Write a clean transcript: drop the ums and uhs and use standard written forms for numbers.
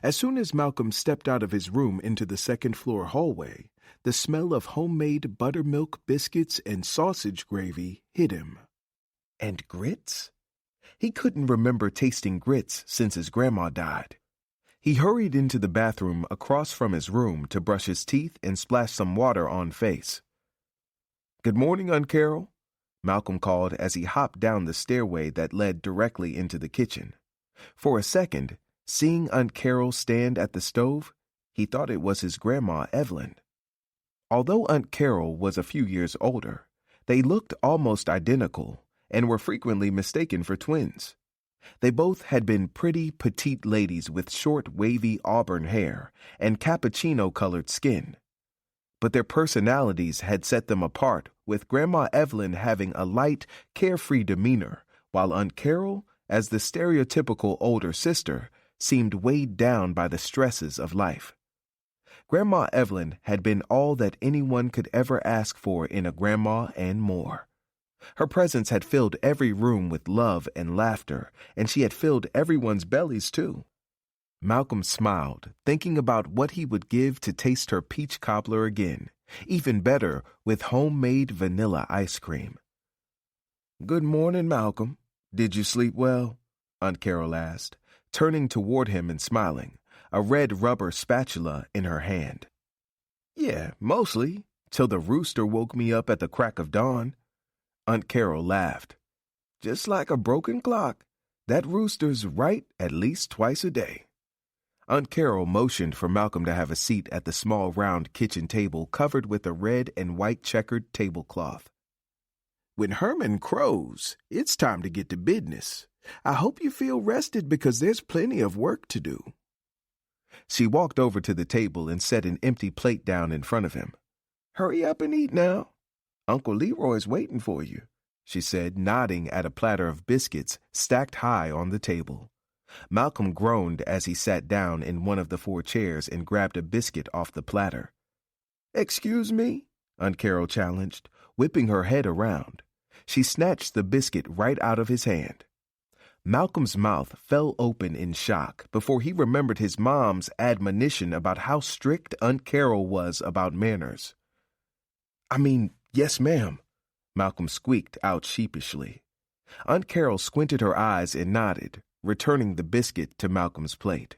As soon as Malcolm stepped out of his room into the second-floor hallway, the smell of homemade buttermilk biscuits and sausage gravy hit him. And grits? He couldn't remember tasting grits since his grandma died. He hurried into the bathroom across from his room to brush his teeth and splash some water on face. "Good morning, Aunt Carol," Malcolm called as he hopped down the stairway that led directly into the kitchen. For a second, seeing Aunt Carol stand at the stove, he thought it was his grandma Evelyn. Although Aunt Carol was a few years older, they looked almost identical and were frequently mistaken for twins. They both had been pretty, petite ladies with short, wavy auburn hair and cappuccino-colored skin. But their personalities had set them apart, with Grandma Evelyn having a light, carefree demeanor, while Aunt Carol, as the stereotypical older sister, seemed weighed down by the stresses of life. Grandma Evelyn had been all that anyone could ever ask for in a grandma and more. Her presence had filled every room with love and laughter, and she had filled everyone's bellies too. Malcolm smiled, thinking about what he would give to taste her peach cobbler again, even better with homemade vanilla ice cream. "Good morning, Malcolm. Did you sleep well?" Aunt Carol asked, turning toward him and smiling, a red rubber spatula in her hand. "Yeah, mostly, till the rooster woke me up at the crack of dawn." Aunt Carol laughed. "Just like a broken clock, that rooster's right at least twice a day." Aunt Carol motioned for Malcolm to have a seat at the small round kitchen table covered with a red and white checkered tablecloth. "When Herman crows, it's time to get to business. I hope you feel rested because there's plenty of work to do." She walked over to the table and set an empty plate down in front of him. "Hurry up and eat now. Uncle Leroy's waiting for you," she said, nodding at a platter of biscuits stacked high on the table. Malcolm groaned as he sat down in one of the 4 chairs and grabbed a biscuit off the platter. "Excuse me?" Aunt Carol challenged, whipping her head around. She snatched the biscuit right out of his hand. Malcolm's mouth fell open in shock before he remembered his mom's admonition about how strict Aunt Carol was about manners. "I mean, yes, ma'am," Malcolm squeaked out sheepishly. Aunt Carol squinted her eyes and nodded, returning the biscuit to Malcolm's plate.